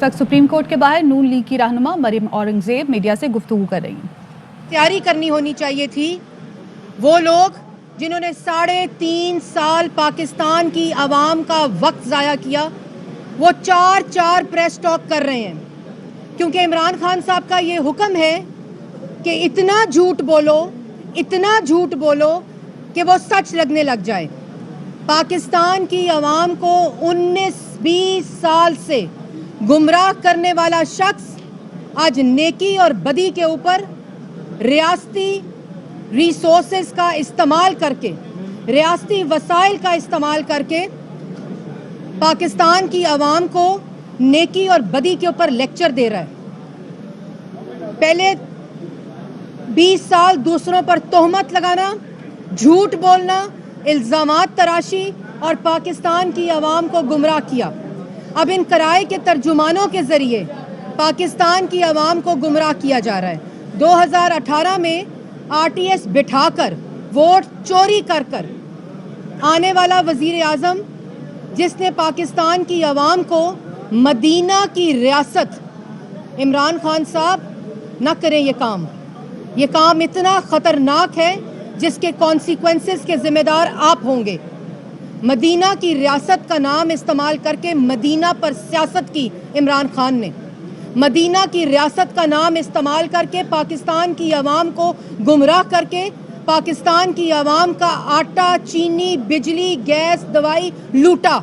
Supreme court के बाहर नून league की रहनुमा मरियम औरंगजेब मीडिया से गुफ्तगू कर रही हैं। तैयारी करनी होनी चाहिए थी। वो लोग जिन्होंने 3.5 साल पाकिस्तान की आवाम का वक्त ज़ाया किया, वो चार प्रेस टॉक कर रहे हैं, क्योंकि इमरान खान साहब का ये हुक्म है कि इतना झूठ बोलो कि वो सच लगने लग जाए। पाकिस्तान की आवाम को 19-20 साल से गुमराह करने वाला शख्स आज नेकी और बदी के ऊपर रियासती रिसोर्सेज का इस्तेमाल करके, रियासती वसाइल का इस्तेमाल करके पाकिस्तान की आवाम को नेकी और बदी के ऊपर लेक्चर दे रहा है। पहले 20 साल दूसरों पर तोहमत लगाना, झूठ बोलना, इल्ज़ामात तराशी और पाकिस्तान की आवाम को गुमराह किया। अब इन कराए के तर्जुमानों के ज़रिए पाकिस्तान की आवाम को गुमराह किया जा रहा है। 2018 में RTS बिठाकर वोट चोरी कर आने वाला वज़ीर आज़म, जिसने पाकिस्तान की आवाम को मदीना की रियासत, इमरान खान साहब न करें ये काम इतना ख़तरनाक है जिसके कॉन्सिक्वेंसेस के ज़िम्मेदार आप होंगे। मदीना की रियासत का नाम इस्तेमाल करके मदीना पर सियासत की इमरान खान ने, मदीना की रियासत का नाम इस्तेमाल करके पाकिस्तान की आवाम को गुमराह करके पाकिस्तान की आवाम का आटा, चीनी, बिजली, गैस, दवाई लूटा,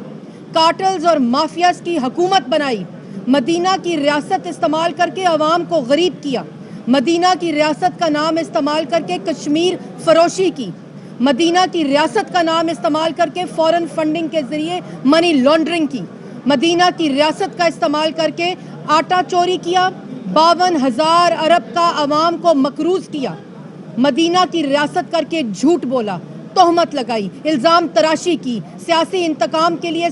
कार्टल्स और माफियाज की हुकूमत बनाई। मदीना की रियासत इस्तेमाल करके आवाम को गरीब किया। मदीना की रियासत का नाम इस्तेमाल करके कश्मीर फरोशी की। मदीना की रियासत का नाम इस्तेमाल करके फॉरेन फंडिंग के ज़रिए मनी लॉन्ड्रिंग की। मदीना की रियासत का इस्तेमाल करके आटा चोरी किया, 52,000 अरब का आवाम को मकरूज किया। मदीना की रियासत करके झूठ बोला, तोहमत लगाई, इल्ज़ाम तराशी की, सियासी इंतकाम के लिए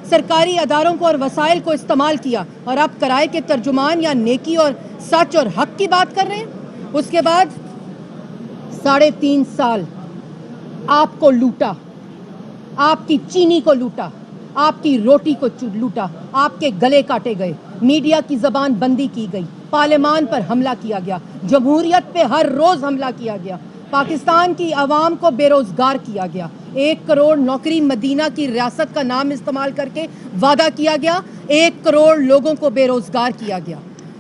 सरकारी अदारों को और वसाइल को इस्तेमाल किया, और आप कराए के तर्जुमान या नेकी और सच और हक की बात कर रहे हैं। उसके बाद 3.5 साल आपको लूटा, आपकी चीनी को लूटा, आपकी रोटी को लूटा, आपके गले काटे गए, मीडिया की ज़बान बंदी की गई, पार्लियामान पर हमला किया गया, जमहूरियत पे हर रोज़ हमला किया गया, पाकिस्तान की आवाम को बेरोज़गार किया गया, 1 करोड़ नौकरी मदीना की रियासत का नाम इस्तेमाल करके वादा किया गया, 1 करोड़ लोगों को बेरोज़गार किया गया,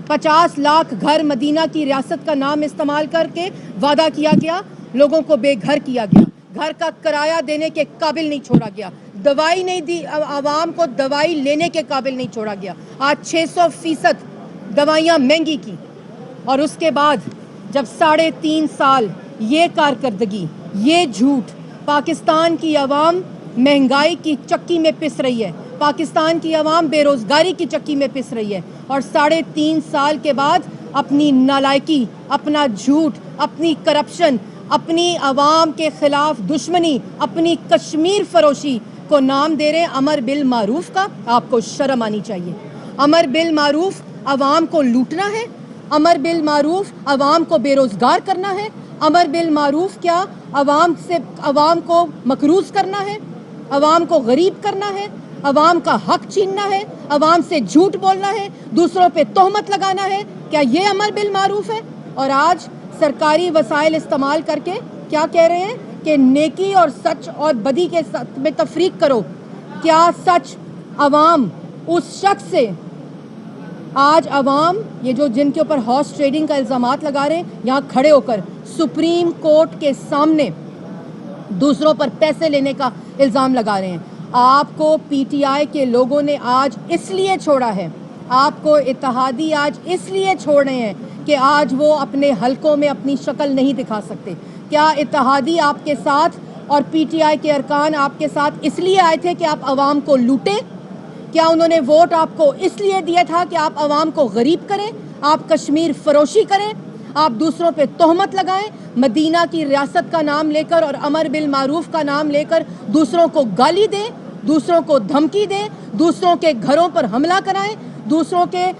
50 लाख घर मदीना की रियासत का नाम इस्तेमाल करके वादा किया गया, लोगों को बेघर किया गया, घर का किराया देने के काबिल नहीं छोड़ा गया, दवाई नहीं दी, आवाम को दवाई लेने के काबिल नहीं छोड़ा गया। आज 600% दवाइयाँ महंगी की, और उसके बाद जब 3.5 साल ये कारकर्दगी, ये झूठ, पाकिस्तान की आवाम महंगाई की चक्की में पिस रही है, पाकिस्तान की आवाम बेरोज़गारी की चक्की में पिस रही है, और 3.5 साल के बाद अपनी नालायकी, अपना झूठ, अपनी करप्शन, अपनी आवाम के खिलाफ दुश्मनी, अपनी कश्मीर फरोशी को नाम दे रहे हैं अमर बिल मारूफ का। आपको शर्म आनी चाहिए। अमर बिल मारूफ आवाम को लूटना है, अमर बिल मारूफ आवाम को बेरोज़गार करना है, अमर बिल मारूफ क्या आवाम को मकरूज करना है, आवाम को गरीब करना है, आवाम का हक छीनना है, आवाम से झूठ बोलना है, दूसरों पे तोहमत लगाना है। क्या ये अमर बिल मारूफ है? और आज सरकारी वसाइल इस्तेमाल करके क्या कह रहे हैं कि नेकी और सच और बदी के में तफरीक करो। क्या सच आवाम उस शख्स से, आज आवाम ये जो जिनके ऊपर हॉर्स ट्रेडिंग का इल्ज़ामात लगा रहे हैं, यहाँ खड़े होकर सुप्रीम कोर्ट के सामने दूसरों पर पैसे लेने का इल्ज़ाम लगा रहे हैं। आपको PTI के लोगों ने आज इसलिए छोड़ा है, आपको इत्तेहादी आज इसलिए छोड़ रहे हैं कि आज वो अपने हलकों में अपनी शक्ल नहीं दिखा सकते। क्या इत्तेहादी आपके साथ और PTI के अरकान आपके साथ इसलिए आए थे कि आप आवाम को लूटें? क्या उन्होंने वोट आपको इसलिए दिया था कि आप आवाम को गरीब करें, आप कश्मीर फरोशी करें, आप दूसरों पे तोहमत लगाएं, मदीना की रियासत का नाम लेकर और अमर बिल मारूफ का नाम लेकर दूसरों को गाली दें, दूसरों को धमकी दें, दूसरों के घरों पर हमला कराएं, दूसरों के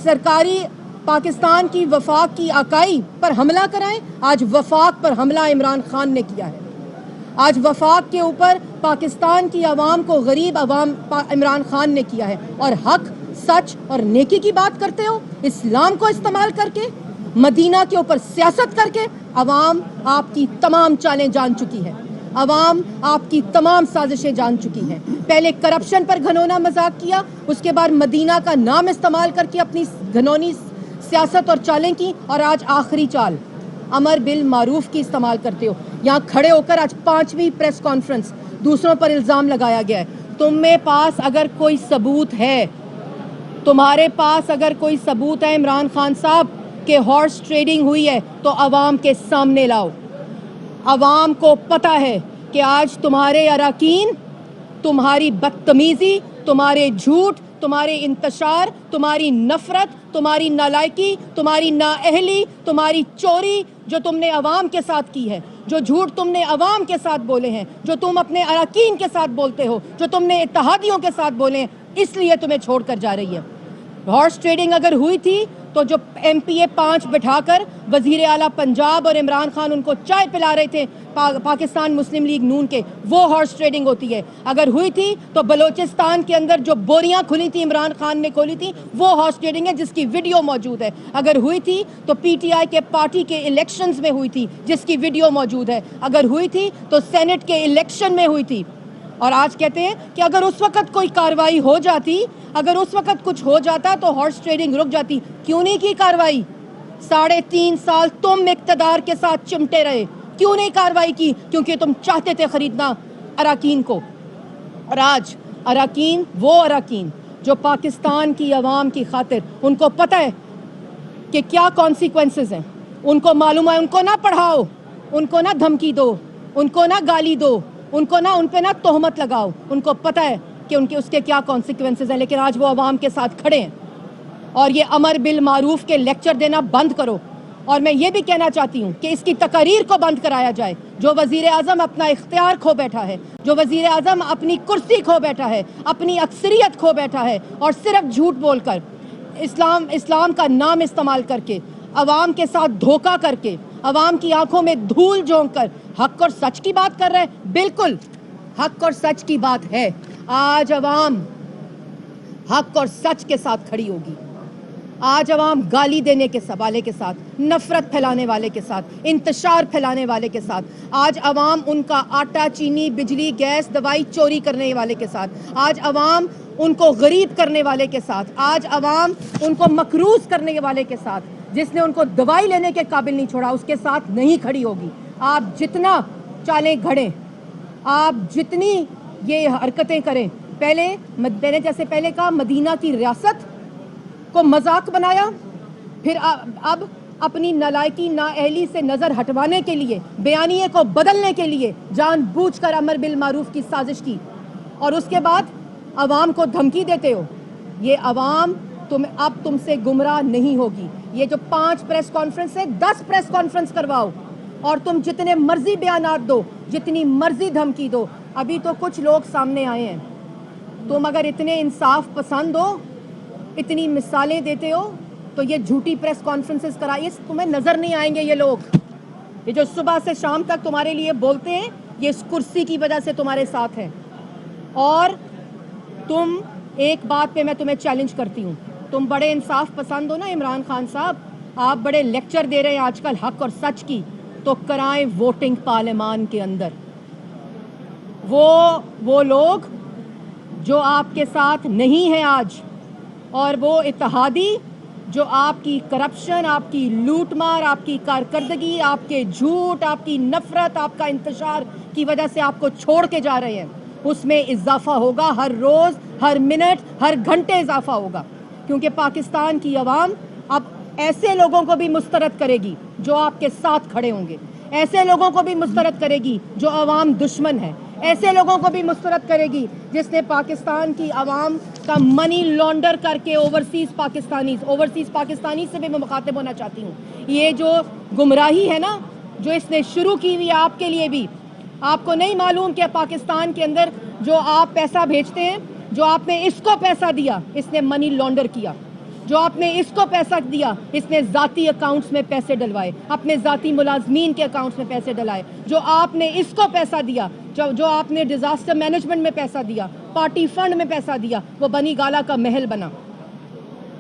सरकारी पाकिस्तान की वफाक की अकाई पर हमला कराएं। आज वफाक पर हमला इमरान खान ने किया है। आज वफाक के ऊपर पाकिस्तान की आवाम को गरीब आवाम इमरान खान ने किया है, और हक सच और नेकी की बात करते हो, इस्लाम को इस्तेमाल करके, मदीना के ऊपर सियासत करके। अवाम आपकी तमाम चालें जान चुकी है, अवाम आपकी तमाम साजिशें जान चुकी हैं। पहले करप्शन पर घनौना मजाक किया, उसके बाद मदीना का नाम इस्तेमाल करके अपनी घनौनी सियासत और चालें की, और आज आखिरी चाल अमर बिल मारूफ की इस्तेमाल करते हो। यहाँ खड़े होकर आज 5वीं प्रेस कॉन्फ्रेंस, दूसरों पर इल्ज़ाम लगाया गया है। तुम्हारे पास अगर कोई सबूत है, तुम्हारे पास अगर कोई सबूत है इमरान खान साहब के हॉर्स ट्रेडिंग हुई है, तो अवाम के सामने लाओ। अवाम को पता है कि आज तुम्हारे अराकीन, तुम्हारी बदतमीजी, तुम्हारे झूठ, तुम्हारे इंतशार, तुम्हारी नफरत, तुम्हारी नालायकी, तुम्हारी नाअहली, तुम्हारी चोरी जो तुमने अवाम के साथ की है, जो झूठ तुमने अवाम के साथ बोले हैं, जो तुम अपने अराकीन के साथ बोलते हो, जो तुमने इत्तेहादियों के साथ बोले हैं, इसलिए तुम्हें छोड़कर जा रही है। हॉर्स ट्रेडिंग अगर हुई थी तो जो MPA 5 बिठाकर वजीर आला पंजाब और इमरान खान उनको चाय पिला रहे थे पाकिस्तान मुस्लिम लीग नून के, वो हॉर्स ट्रेडिंग होती है। अगर हुई थी तो बलोचिस्तान के अंदर जो बोरियां खुली थी इमरान खान ने खोली थी, वो हॉर्स ट्रेडिंग है जिसकी वीडियो मौजूद है। अगर हुई थी तो PTI के पार्टी के इलेक्शंस में हुई थी जिसकी वीडियो मौजूद है। अगर हुई थी तो सेनेट के इलेक्शन में हुई थी। और आज कहते हैं कि अगर उस वक्त कोई कार्रवाई हो जाती, अगर उस वक्त कुछ हो जाता तो हॉर्स ट्रेडिंग रुक जाती। क्यों नहीं की कार्रवाई? 3.5 साल तुम इक्तदार के साथ चिमटे रहे, क्यों नहीं कार्रवाई की? क्योंकि तुम चाहते थे खरीदना अराकीन को। और आज अराकीन, वो अराकीन जो पाकिस्तान की आवाम की खातिर, उनको पता है कि क्या कॉन्सिक्वेंसेस हैं, उनको मालूम है। उनको ना पढ़ाओ, उनको ना धमकी दो, उनको ना गाली दो, उनको ना उन पे ना तोहमत लगाओ। उनको पता है कि उनके उसके क्या कॉन्सिक्वेंसेस हैं, लेकिन आज वो आवाम के साथ खड़े हैं। और ये अमर बिल मारूफ के लेक्चर देना बंद करो। और मैं ये भी कहना चाहती हूँ कि इसकी तकारीर को बंद कराया जाए। जो वज़ीर आज़म अपना इख्तियार खो बैठा है, जो वज़ीर आज़म अपनी कुर्सी खो बैठा है, अपनी अक्सरियत खो बैठा है, और सिर्फ झूठ बोलकर, इस्लाम का नाम इस्तेमाल करके, अवाम के साथ धोखा करके, अवाम की आंखों में धूल झोंक कर हक और सच की बात कर रहे हैं। बिल्कुल हक और सच की बात है। आज अवाम हक और सच के साथ खड़ी होगी। आज अवाम गाली देने के वाले के साथ, नफरत फैलाने वाले के साथ, इंतशार फैलाने वाले के साथ, आज अवाम उनका आटा, चीनी, बिजली, गैस, दवाई चोरी करने वाले के साथ, आज अवाम उनको गरीब करने वाले के साथ, आज अवाम उनको मकरूज करने वाले के साथ, जिसने उनको दवाई लेने के काबिल नहीं छोड़ा, उसके साथ नहीं खड़ी होगी। आप जितना चालें घड़ें, आप जितनी ये हरकतें करें, पहले जैसे पहले कहा मदीना की रियासत को मजाक बनाया, फिर अब अपनी नालायकी, नाअहली से नजर हटवाने के लिए, बयानिए को बदलने के लिए जानबूझकर अमर बिल मारूफ की साजिश की, और उसके बाद अवाम को धमकी देते हो। ये अवाम अब तुमसे गुमराह नहीं होगी। ये जो 5 प्रेस कॉन्फ्रेंस है, 10 प्रेस कॉन्फ्रेंस करवाओ और तुम जितने मर्जी बयानात दो, जितनी मर्जी धमकी दो। अभी तो कुछ लोग सामने आए हैं। तुम अगर इतने इंसाफ पसंद हो, इतनी मिसालें देते हो, तो ये झूठी प्रेस कॉन्फ्रेंसेस कराइए, तुम्हें नजर नहीं आएंगे ये लोग। ये जो सुबह से शाम तक तुम्हारे लिए बोलते हैं, ये इस कुर्सी की वजह से तुम्हारे साथ है। और तुम, एक बात पे मैं तुम्हें चैलेंज करती हूँ, तुम बड़े इंसाफ पसंद हो ना इमरान खान साहब, आप बड़े लेक्चर दे रहे हैं आजकल हक और सच की, तो कराएं वोटिंग पार्लियामान के अंदर। वो लोग जो आपके साथ नहीं है आज, और वो इत्तेहादी जो आपकी करप्शन, आपकी लूटमार, आपकी कारकर्दगी, आपके झूठ, आपकी नफरत, आपका इंतशार की वजह से आपको छोड़ के जा रहे हैं, उसमें इजाफा होगा। हर रोज, हर मिनट, हर घंटे इजाफा होगा। क्योंकि पाकिस्तान की आवाम अब ऐसे लोगों को भी मुस्तरद करेगी जो आपके साथ खड़े होंगे, ऐसे लोगों को भी मुस्तरद करेगी जो आवाम दुश्मन है, ऐसे लोगों को भी मुस्तरद करेगी जिसने पाकिस्तान की आवाम का मनी लॉन्डर करके ओवरसीज पाकिस्तानी से भी मैं मुखातिब होना चाहती हूँ। ये जो गुमराही है ना, जो इसने शुरू की हुई है आपके लिए भी, आपको नहीं मालूम कि पाकिस्तान के अंदर जो आप पैसा भेजते हैं, जो आपने इसको पैसा दिया, इसने मनी लॉन्डर किया। जो आपने इसको पैसा दिया, इसने जाती अकाउंट्स में पैसे डलवाए, अपने जाती मुलाजमीन के अकाउंट्स में पैसे डलाए। जो आपने इसको पैसा दिया, जो आपने डिजास्टर मैनेजमेंट में पैसा दिया, पार्टी फंड में पैसा दिया, वो बनी गाला का महल बना।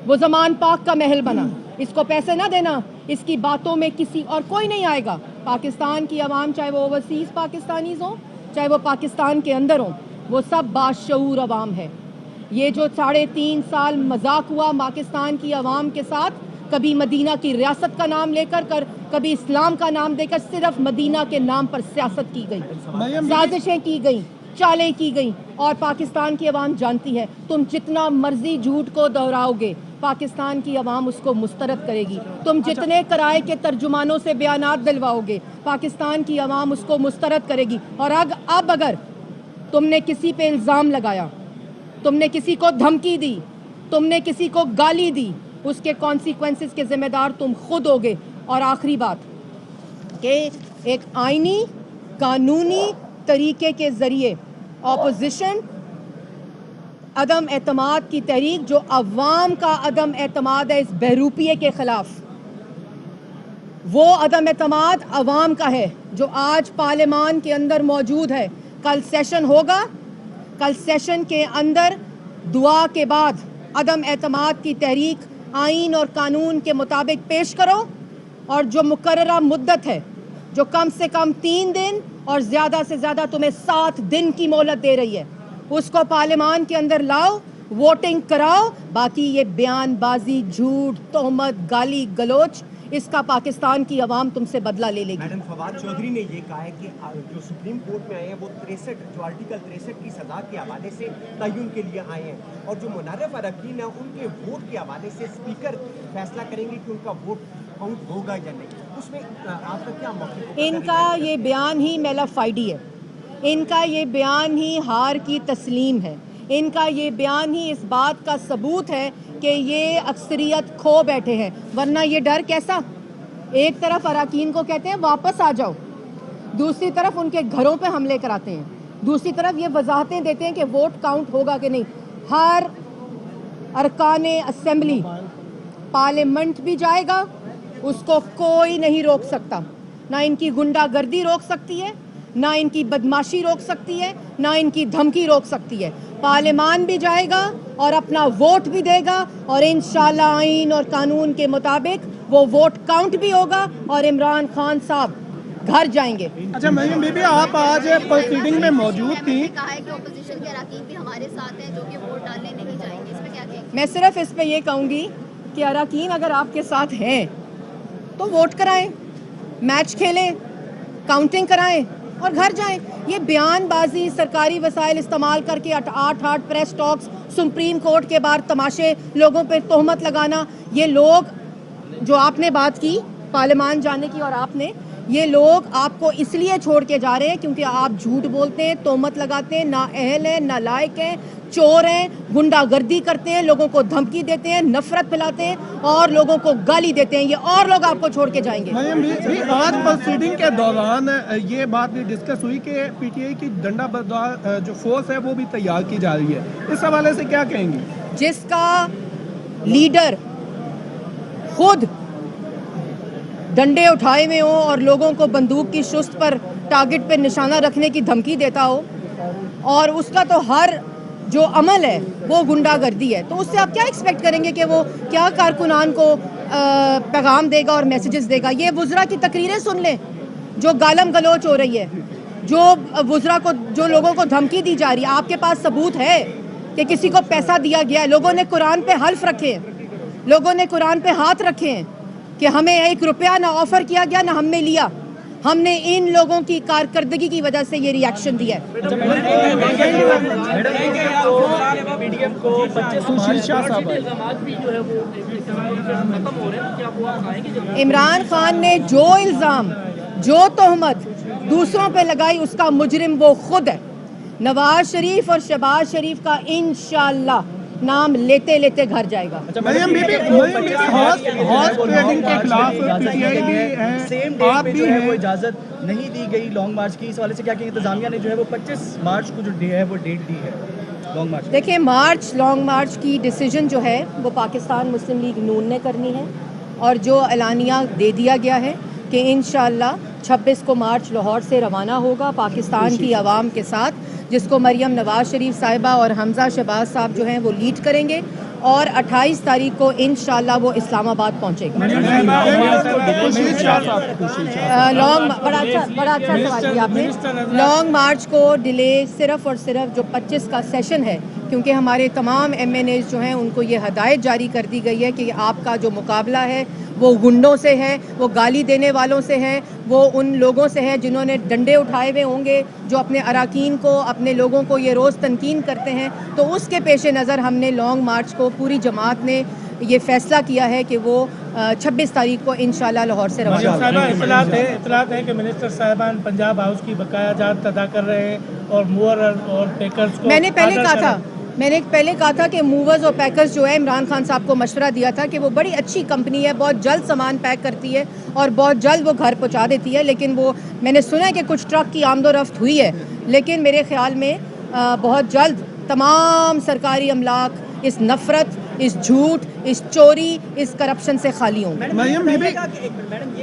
وہ زمان پاک کا محل بنا. اس کو پیسے نہ دینا, اس کی باتوں میں کسی اور کوئی نہیں آئے گا. پاکستان کی عوام, چاہے وہ اوورسیز پاکستانیز ہوں, چاہے وہ پاکستان کے اندر ہوں, وہ سب باشعور عوام ہے. یہ جو 3.5 سال مذاق ہوا پاکستان کی عوام کے ساتھ, کبھی مدینہ کی ریاست کا نام لے کر کبھی اسلام کا نام دے کر, صرف مدینہ کے نام پر سیاست کی گئی, سازشیں کی گئیں, چالیں کی گئیں. اور پاکستان کی عوام جانتی ہے, تم جتنا مرضی جھوٹ کو دہراؤ گے, پاکستان کی عوام اس کو مسترد کرے گی. تم جتنے کرائے کے ترجمانوں سے بیانات دلواؤ گے, پاکستان کی عوام اس کو مسترد کرے گی. اور اب اگر تم نے کسی پہ الزام لگایا, تم نے کسی کو دھمکی دی, تم نے کسی کو گالی دی, اس کے کانسیکوینسز کے ذمہ دار تم خود ہوگے. اور آخری بات کہ ایک آئینی قانونی طریقے کے ذریعے اپوزیشن عدم اعتماد کی تحریک, جو عوام کا عدم اعتماد ہے اس بہروپیے کے خلاف, وہ عدم اعتماد عوام کا ہے جو آج پارلیمان کے اندر موجود ہے. کل سیشن ہوگا, کل سیشن کے اندر دعا کے بعد عدم اعتماد کی تحریک آئین اور قانون کے مطابق پیش کرو, اور جو مقررہ مدت ہے, جو کم سے کم 3 دن اور زیادہ سے زیادہ تمہیں 7 دن کی مہلت دے رہی ہے, اس کو پارلیمان کے اندر لاؤ, ووٹنگ کراؤ. باقی یہ بیان بازی, جھوٹ, تہمت, گالی گلوچ, اس کا پاکستان کی عوام تم سے بدلہ لے لے گی. میڈم فواد چودھری نے یہ کہا ہے کہ جو سپریم کورٹ میں آئے ہیں وہ 63 جو آرٹیکل 63 کی سزا کے حوالے سے تعین کے لیے آئے ہیں, اور جو منعرف اراکین ہیں ان کے ووٹ کے حوالے سے اسپیکر فیصلہ کریں گے کہ ان کا ووٹ کاؤنٹ ہوگا یا نہیں. اس میں آپ کا کیا موقف ہے؟ ان کا یہ بیان ہی میلا فائڈی ہے, ان کا یہ بیان ہی ہار کی تسلیم ہے, ان کا یہ بیان ہی اس بات کا ثبوت ہے کہ یہ اکثریت کھو بیٹھے ہیں. ورنہ یہ ڈر کیسا؟ ایک طرف اراکین کو کہتے ہیں واپس آ جاؤ, دوسری طرف ان کے گھروں پہ حملے کراتے ہیں, دوسری طرف یہ وضاحتیں دیتے ہیں کہ ووٹ کاؤنٹ ہوگا کہ نہیں. ہر ارکان اسمبلی پارلیمنٹ بھی جائے گا, اس کو کوئی نہیں روک سکتا. نہ ان کی گنڈا گردی روک سکتی ہے, نہ ان کی بدماشی روک سکتی ہے, نہ ان کی دھمکی روک سکتی ہے. پارلیمان بھی جائے گا اور اپنا ووٹ بھی دے گا, اور انشاءاللہ آئین اور قانون کے مطابق وہ ووٹ کاؤنٹ بھی ہوگا, اور عمران خان صاحب گھر جائیں گے. اچھا مریم بی بی, آپ آج پروسیڈنگ میں موجود تھیں. کہا ہے کہ اپوزیشن کے اراکین بھی ہمارے ساتھ ہیں جو کہ ووٹ ڈالنے نہیں جائیں گے, اس میں کیا کہیں گے؟ میں صرف اس پہ یہ کہوں گی کہ اراکین اگر آپ کے ساتھ ہیں تو ووٹ کرائیں, میچ کھیلیں, کاؤنٹنگ کرائیں اور گھر جائیں. یہ بیان بازی, سرکاری وسائل استعمال کر کے 8 پریس ٹاکس, سپریم کورٹ کے باہر تماشے, لوگوں پہ تہمت لگانا, یہ لوگ جو آپ نے بات کی پارلیمان جانے کی, اور آپ نے, یہ لوگ آپ کو اس لیے چھوڑ کے جا رہے ہیں کیونکہ آپ جھوٹ بولتے ہیں, تہمت لگاتے ہیں, نااہل ہیں, نالائق ہیں, چور ہیں, گنڈا گردی کرتے ہیں, لوگوں کو دھمکی دیتے ہیں, نفرت پھیلاتے ہیں اور لوگوں کو گالی دیتے ہیں. یہ اور لوگ آپ کو چھوڑ کے جائیں گے. مریم بی بی, آج پروسیڈنگ کے دوران یہ بات بھی ڈسکس ہوئی کہ پی ٹی آئی کی ڈنڈا بردار جو فورس ہے وہ بھی تیار کی جا رہی ہے, اس حوالے سے کیا کہیں گی؟ جس کا لیڈر خود ڈنڈے اٹھائے ہوئے ہوں اور لوگوں کو بندوق کی شست پر ٹارگٹ پہ نشانہ رکھنے کی دھمکی دیتا ہو, اور اس کا تو ہر جو عمل ہے وہ گنڈا گردی ہے, تو اس سے آپ کیا ایکسپیکٹ کریں گے کہ وہ کیا کارکنان کو پیغام دے گا اور میسیجز دے گا؟ یہ وزراء کی تقریریں سن لیں جو گالم گلوچ ہو رہی ہے, جو وزراء کو, جو لوگوں کو دھمکی دی جا رہی ہے. آپ کے پاس ثبوت ہے کہ کسی کو پیسہ دیا گیا ہے؟ لوگوں نے قرآن پہ حلف رکھے ہیں, لوگوں نے قرآن پہ ہاتھ رکھے ہیں کہ ہمیں 1 روپیہ نہ آفر کیا گیا, نہ ہم نے لیا. ہم نے ان لوگوں کی کارکردگی کی وجہ سے یہ ریاکشن دیا ہے. عمران خان نے جو الزام, جو تہمت دوسروں پہ لگائی, اس کا مجرم وہ خود ہے. نواز شریف اور شہباز شریف کا انشاءاللہ نام لیتے لیتے گھر جائے گا. مریم بی بی, ہارس ٹریڈنگ کے خلاف پی ٹی آئی بھی ہے, آپ بھی ہیں. وہ اجازت نہیں دی گئی لانگ مارچ کی, اس حوالے سے کیا کہ انتظامیہ نے جو ہے وہ 25 مارچ کو جو ڈے ہے وہ ڈیٹ دی ہے لانگ مارچ. دیکھیں, لانگ مارچ کی ڈیسیجن جو ہے وہ پاکستان مسلم لیگ نون نے کرنی ہے, اور جو اعلانیہ دے دیا گیا ہے کہ انشاءاللہ 26 کو مارچ لاہور سے روانہ ہوگا پاکستان کی عوام کے ساتھ, جس کو مریم نواز شریف صاحبہ اور حمزہ شہباز صاحب جو ہیں وہ لیڈ کریں گے. اور 28 تاریخ کو انشاءاللہ وہ اسلام آباد پہنچے گا. لانگ بڑا اچھا سوال کیا آپ نے. لانگ مارچ کو ڈیلے صرف اور صرف جو 25 کا سیشن ہے, کیونکہ ہمارے تمام MNAs جو ہیں ان کو یہ ہدایت جاری کر دی گئی ہے کہ آپ کا جو مقابلہ ہے وہ گنڈوں سے ہے, وہ گالی دینے والوں سے ہے, وہ ان لوگوں سے ہے جنہوں نے ڈنڈے اٹھائے ہوئے ہوں گے, جو اپنے اراکین کو, اپنے لوگوں کو یہ روز تنقید کرتے ہیں. تو اس کے پیش نظر ہم نے لانگ مارچ کو پوری جماعت نے یہ فیصلہ کیا ہے کہ وہ 26 تاریخ کو انشاءاللہ لاہور سے روانہ اطلاعات ہے کہ منسٹر صاحبان پنجاب ہاؤس کی بقایا جات ادا کر رہے ہیں اور موور اور پیکرز کو میں نے پہلے کہا تھا کہ موورز اور پیکرز جو ہے, عمران خان صاحب کو مشورہ دیا تھا کہ وہ بڑی اچھی کمپنی ہے, بہت جلد سامان پیک کرتی ہے اور بہت جلد وہ گھر پہنچا دیتی ہے. لیکن وہ میں نے سنا ہے کہ کچھ ٹرک کی آمد و رفت ہوئی ہے, لیکن میرے خیال میں بہت جلد تمام سرکاری املاک اس نفرت, اس جھوٹ, اس چوری, اس کرپشن سے خالی ہوں. میڈم یہ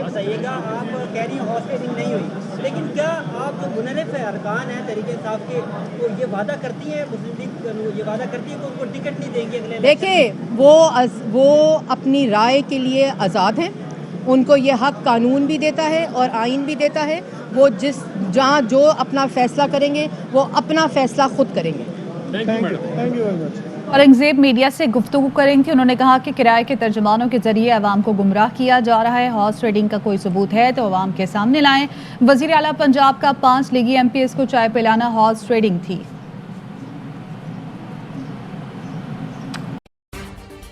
بتائیے گا, آپ کہہ رہی ہیں ہارس ٹریڈنگ نہیں ہوئی, لیکن کیا آپ جو منحرف ارکان ہیں تحریک انصاف کے, وہ یہ وعدہ کرتی ہیں, مسلم لیگ یہ وعدہ کرتی ہے کہ ان کو ٹکٹ نہیں دیں گے اگلے؟ دیکھیں, وہ اپنی رائے کے لیے آزاد ہیں, ان کو یہ حق قانون بھی دیتا ہے اور آئین بھی دیتا ہے. وہ جہاں جو اپنا فیصلہ کریں گے وہ اپنا فیصلہ خود کریں گے. Thank you very much. Aurangzeb media سے گفتگو کریں گے. انہوں نے کہا کہ کرائے کے ترجمانوں کے ذریعے عوام کو گمراہ کیا جا رہا ہے. ہارس ٹریڈنگ کا کوئی ثبوت ہے تو عوام کے سامنے لائیں. وزیر اعلیٰ پنجاب کا 5 لیگی MPs کو چائے پلانا ہارس ٹریڈنگ تھی.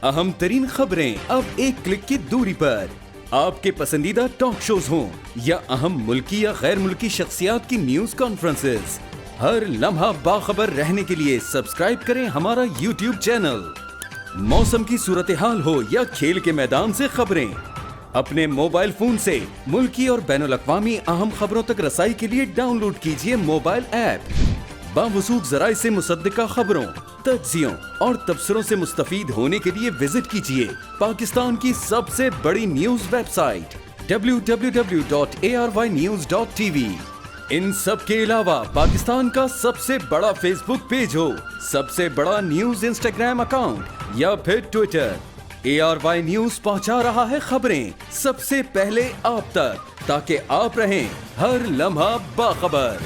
اہم ترین خبریں اب ایک کلک کی دوری پر. آپ کے پسندیدہ ٹاک شوز ہوں یا اہم ملکی یا غیر ملکی شخصیات کی نیوز کانفرنسز, ہر لمحہ باخبر رہنے کے لیے سبسکرائب کریں ہمارا YouTube چینل. موسم کی صورتحال ہو یا کھیل کے میدان سے خبریں, اپنے موبائل فون سے ملکی اور بین الاقوامی اہم خبروں تک رسائی کے لیے ڈاؤن لوڈ کیجیے موبائل ایپ. باوثوق ذرائع سے مصدقہ خبروں, تجزیوں اور تبصروں سے مستفید ہونے کے لیے وزٹ کیجیے پاکستان کی سب سے بڑی نیوز ویب سائٹ www.arYnews.tv. ان سب کے علاوہ پاکستان کا سب سے بڑا فیس بک پیج ہو, سب سے بڑا نیوز انسٹاگرام اکاؤنٹ یا پھر ٹویٹر, ARY نیوز پہنچا رہا ہے خبریں سب سے پہلے آپ تک, تاکہ آپ رہیں ہر لمحہ باخبر.